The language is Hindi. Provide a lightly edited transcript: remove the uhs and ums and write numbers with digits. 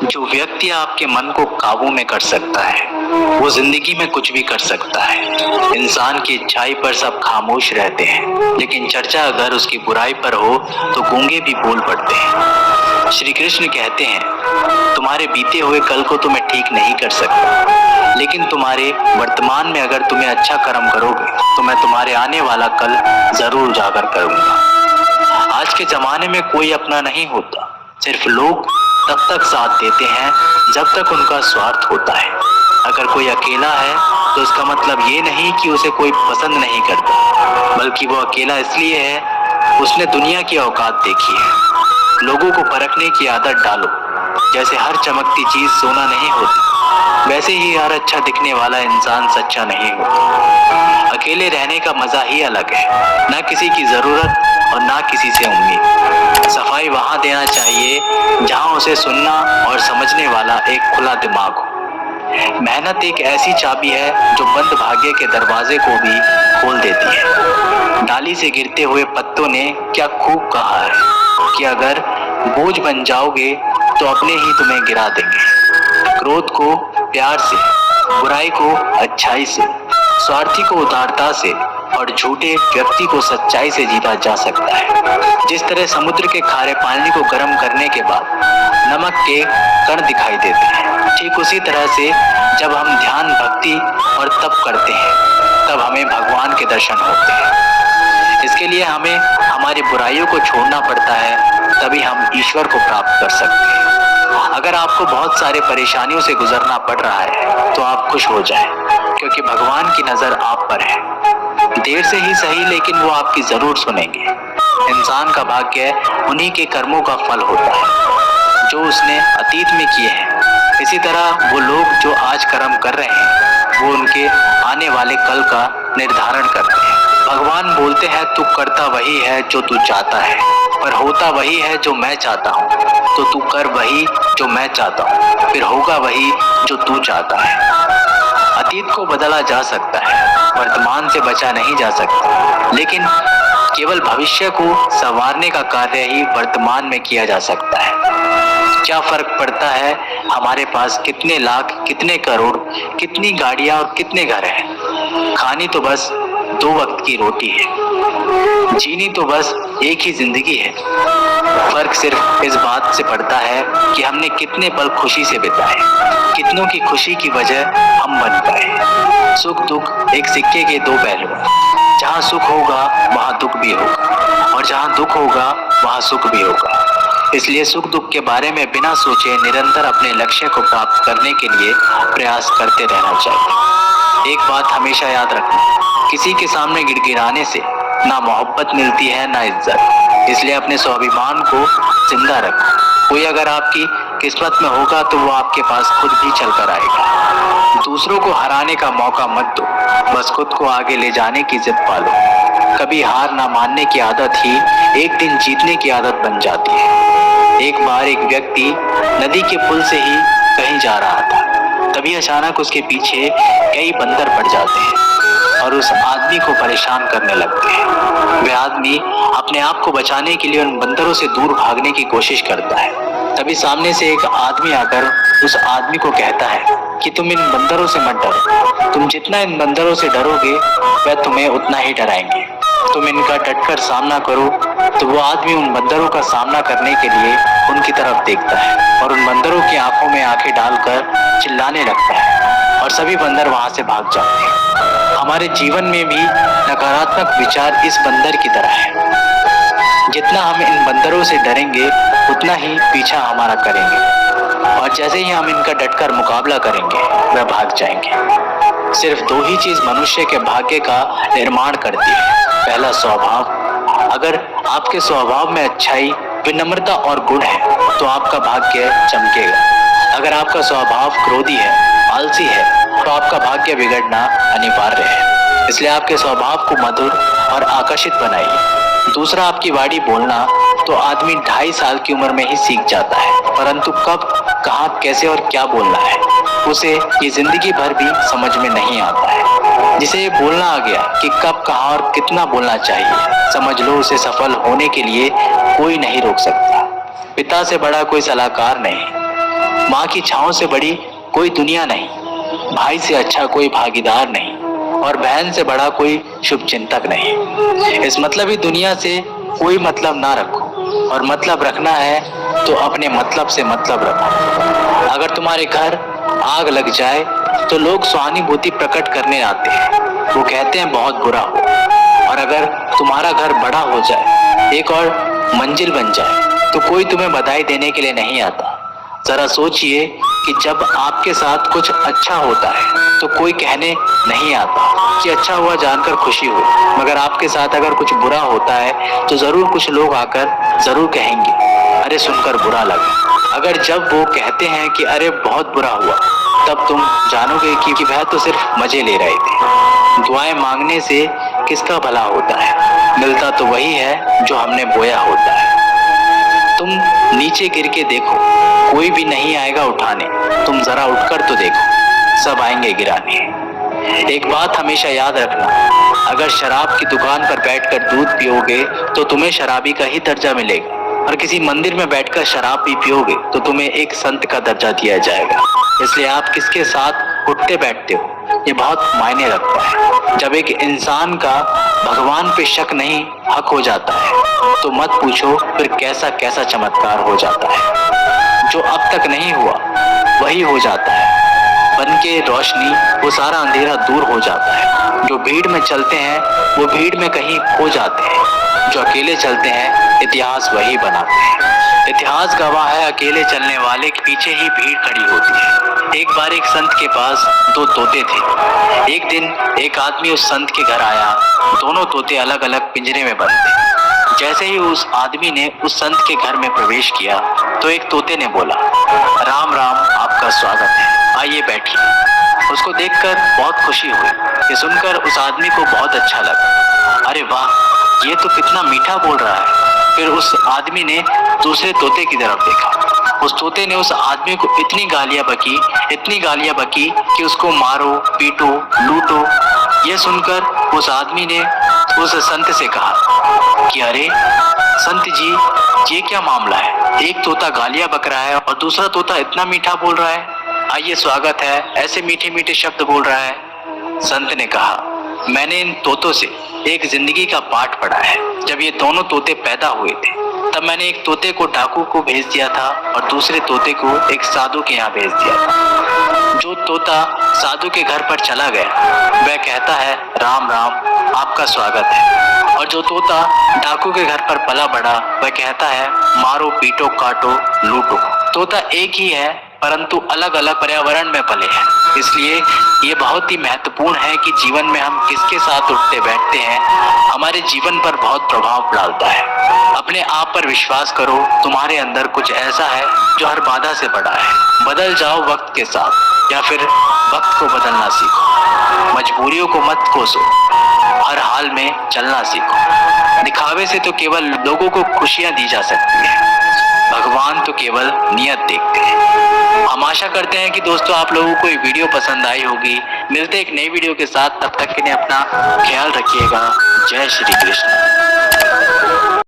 जो व्यक्ति आपके मन को काबू में कर सकता है वो जिंदगी में कुछ भी कर सकता है। इंसान की अच्छाई पर सब खामोश रहते हैं, लेकिन चर्चा अगर उसकी बुराई पर हो तो गूंगे भी बोल पड़ते हैं। श्री कृष्ण कहते हैं, तुम्हारे बीते हुए कल को तो मैं ठीक नहीं कर सकता, लेकिन तुम्हारे वर्तमान में अगर तुम्हें अच्छा कर्म करोगे तो मैं तुम्हारे आने वाला कल जरूर उजागर करूंगा। आज के जमाने में कोई अपना नहीं होता, सिर्फ लोग तब तक साथ देते हैं जब तक उनका स्वार्थ होता है। अगर कोई अकेला है तो इसका मतलब ये नहीं कि उसे कोई पसंद नहीं करता, बल्कि वो अकेला इसलिए है उसने दुनिया की औकात देखी है। लोगों को परखने की आदत डालो। जैसे हर चमकती चीज सोना नहीं होती, वैसे ही हर अच्छा दिखने वाला इंसान सच्चा नहीं होता। अकेले रहने का मजा ही अलग है, ना किसी की जरूरत और ना किसी से उम्मीद। सफाई वहां देना चाहिए जहां उसे सुनना और समझने वाला एक खुला दिमाग हो। मेहनत एक ऐसी चाबी है जो बंद भाग्य के दरवाजे को भी खोल देती है। डाली से गिरते हुए पत्तों ने क्या खूब कहा है कि अगर बोझ बन जाओगे तो अपने ही तुम्हें गिरा देंगे। क्रोध को प्यार से, बुराई को अच्छाई से, स्वार्थी को उदारता से और झूठे व्यक्ति को सच्चाई से जीता जा सकता है। जिस तरह समुद्र के खारे पानी को गर्म करने के बाद नमक के कण दिखाई देते हैं, ठीक उसी तरह से जब हम ध्यान, भक्ति और तप करते हैं तब हमें भगवान के दर्शन होते हैं। इसके लिए हमें हमारी बुराइयों को छोड़ना पड़ता है, तभी हम ईश्वर को प्राप्त कर सकते हैं। अगर आपको बहुत सारे परेशानियों से गुजरना पड़ रहा है तो आप खुश हो जाएं, क्योंकि भगवान की नजर आप पर है। देर से ही सही, लेकिन वो आपकी जरूर सुनेंगे। इंसान का भाग्य उन्हीं के कर्मों का फल होता है जो उसने अतीत में किए हैं। इसी तरह वो लोग जो आज कर्म कर रहे हैं वो उनके आने वाले कल का निर्धारण करते हैं। भगवान बोलते हैं, तू करता वही है जो तू चाहता है, पर होता वही है जो मैं चाहता हूँ। तो तू कर वही जो मैं चाहता हूँ, फिर होगा वही जो तू चाहता है। अतीत को बदला जा सकता है, वर्तमान से बचा नहीं जा सकता, लेकिन केवल भविष्य को संवारने का कार्य ही वर्तमान में किया जा सकता है। क्या फर्क पड़ता है हमारे पास कितने लाख, कितने करोड़, कितनी गाड़ियां और कितने घर हैं? खानी तो बस 2 वक्त की रोटी है, जीनी तो बस एक ही जिंदगी है। फर्क सिर्फ इस बात से पड़ता है कि हमने कितने पल खुशी से बिताए, कितनों की खुशी की वजह हम बन पाए। सुख दुख एक सिक्के के 2 पहलू हैं। जहाँ सुख होगा वहाँ दुख भी होगा, और जहाँ दुख होगा वहाँ सुख भी होगा। इसलिए सुख दुख के बारे में बिना सोचे निरंतर अपने लक्ष्य को प्राप्त करने के लिए प्रयास करते रहना चाहिए। एक बात हमेशा याद रखना, किसी के सामने गिड़गिड़ाने से ना मोहब्बत मिलती है ना इज्जत। इसलिए अपने स्वाभिमान को जिंदा रखो। कोई अगर आपकी किस्मत में होगा तो वो आपके पास खुद भी चलकर आएगा। दूसरों को हराने का मौका मत दो, बस खुद को आगे ले जाने की जिद पालो। कभी हार ना मानने की आदत ही एक दिन जीतने की आदत बन जाती है। एक बार एक व्यक्ति नदी के पुल से ही कहीं जा रहा था, तभी अचानक उसके पीछे कई बंदर पड़ जाते हैं और उस आदमी को परेशान करने लगते हैं। वह आदमी अपने आप को बचाने के लिए उन बंदरों से दूर भागने की कोशिश करता है। तभी सामने से एक आदमी आकर उस आदमी को कहता है कि तुम इन बंदरों से मत डरो, तुम जितना इन बंदरों से डरोगे वह तुम्हें उतना ही डराएंगे। तुम इनका डटकर सामना करो। तो वो आदमी उन बंदरों का सामना करने के लिए उनकी तरफ देखता है और उन बंदरों की आंखों में आंखें डालकर चिल्लाने लगता है और सभी बंदर वहां से भाग जाते हैं। हमारे जीवन में भी नकारात्मक विचार इस बंदर की तरह है। जितना हम इन बंदरों से डरेंगे उतना ही पीछा हमारा करेंगे, और जैसे ही हम इनका डटकर मुकाबला करेंगे वह भाग जाएंगे। सिर्फ 2 ही चीज मनुष्य के भाग्य का निर्माण करती है। पहला, स्वभाव। अगर आपके स्वभाव में अच्छाई, विनम्रता और गुण है तो आपका भाग्य चमकेगा। अगर आपका स्वभाव क्रोधी है, आलसी है, तो आपका भाग्य बिगड़ना अनिवार्य है। इसलिए आपके स्वभाव को मधुर और आकर्षित बनाइए। दूसरा, आपकी वाणी बोलना तो आदमी 2.5 साल की उम्र में ही सीख जाता है, परंतु कब, कहाँ, कैसे और क्या बोलना है उसे ये जिंदगी भर भी समझ में नहीं आता है। जिसे ये बोलना आ गया कि कब, कहाँ और कितना बोलना चाहिए, समझ लो उसे सफल होने के लिए कोई नहीं रोक सकता। पिता से बड़ा कोई सलाहकार नहीं, माँ की छाँव से बड़ी कोई दुनिया नहीं, भाई से अच्छा कोई भागीदार नहीं, और बहन से बड़ा कोई शुभ चिंतक नहीं। इस मतलबी दुनिया से कोई मतलब ना रखो, और मतलब रखना है तो अपने मतलब से मतलब रखो। अगर तुम्हारे घर आग लग जाए तो लोग सहानुभूति प्रकट करने आते हैं, वो कहते हैं बहुत बुरा हो। और अगर तुम्हारा घर बड़ा हो जाए, एक और मंजिल बन जाए, तो कोई तुम्हें बधाई देने के लिए नहीं आता। जरा सोचिए कि जब आपके साथ कुछ अच्छा होता है तो कोई कहने नहीं आता कि अच्छा हुआ जानकर खुशी हुई, मगर आपके साथ अगर कुछ बुरा होता है तो जरूर कुछ लोग आकर जरूर कहेंगे अरे सुनकर बुरा लगा। अगर जब वो कहते हैं कि अरे बहुत बुरा हुआ, तब तुम जानोगे कि वह तो सिर्फ मजे ले रहे थे। दुआएं मांगने से किसका भला होता है, मिलता तो वही है जो हमने बोया होता है। तुम नीचे गिर के देखो, कोई भी नहीं आएगा उठाने, तुम जरा उठकर तो देखो, सब आएंगे गिराने। एक बात हमेशा याद रखना, अगर शराब की दुकान पर बैठकर दूध पियोगे तो तुम्हें शराबी का ही दर्जा मिलेगा, और किसी मंदिर में बैठकर शराब भी पियोगे तो तुम्हें एक संत का दर्जा दिया जाएगा। इसलिए आप किसके साथ उठते बैठते हो ये बहुत मायने रखता है। जब एक इंसान का भगवान पे शक नहीं हक हो जाता है तो मत पूछो फिर कैसा कैसा चमत्कार हो जाता है। जो अब तक नहीं हुआ वही हो जाता है, बन के रोशनी वो सारा अंधेरा दूर हो जाता है। जो भीड़ में चलते हैं वो भीड़ में कहीं खो जाते हैं, जो अकेले चलते हैं इतिहास वही बनाते हैं। इतिहास गवाह है अकेले चलने वाले के पीछे ही भीड़ खड़ी होती है। एक बार एक संत के पास दो तोते थे। एक दिन एक आदमी उस संत के घर आया, दोनों तोते अलग अलग पिंजरे में बंद थे। जैसे ही उस आदमी ने उस संत के घर में प्रवेश किया तो एक तोते ने बोला, राम राम, आपका स्वागत है, आइए बैठिए। उसको देखकर बहुत खुशी हुई। ये सुनकर उस आदमी को बहुत अच्छा लगा। अरे वाह, ये तो कितना मीठा बोल रहा है। फिर उस आदमी ने दूसरे तोते की तरफ देखा। उस तोते ने उस आदमी को इतनी गालियां बकी कि उसको मारो, पीटो, लूटो। यह सुनकर उस आदमी ने उस संत से कहा कि अरे संत जी, ये क्या मामला है? एक तोता गालियां बक रहा है और दूसरा तोता इतना मीठा बोल रहा है। आइए स्वागत है, ऐसे मीठे मीठे शब्द बोल रहा है। संत ने कहा, मैंने इन तोतों से एक जिंदगी का पाठ पढ़ा है। जब ये दोनों तोते पैदा हुए थे तब मैंने एक तोते को डाकू को भेज दिया था और दूसरे तोते को एक साधु के यहाँ भेज दिया था। जो तोता साधु के घर पर चला गया वह कहता है राम राम, आपका स्वागत है, और जो तोता डाकू के घर पर पला बढ़ा वह कहता है मारो, पीटो, काटो, लूटो। तोता एक ही है परंतु अलग अलग पर्यावरण में पले हैं। इसलिए ये बहुत ही महत्वपूर्ण है कि जीवन में हम किसके साथ उठते बैठते हैं हमारे जीवन पर बहुत प्रभाव डालता है। अपने आप पर विश्वास करो, तुम्हारे अंदर कुछ ऐसा है जो हर बाधा से बड़ा है। बदल जाओ वक्त के साथ, या फिर वक्त को बदलना सीखो। मजबूरियों को मत कोसो, हर हाल में चलना सीखो। दिखावे से तो केवल लोगों को खुशियां दी जा सकती है, भगवान तो केवल नियत देखते हैं। हम आशा करते हैं कि दोस्तों आप लोगों को ये वीडियो पसंद आई होगी। मिलते एक नई वीडियो के साथ, तब तक के लिए अपना ख्याल रखिएगा। जय श्री कृष्ण।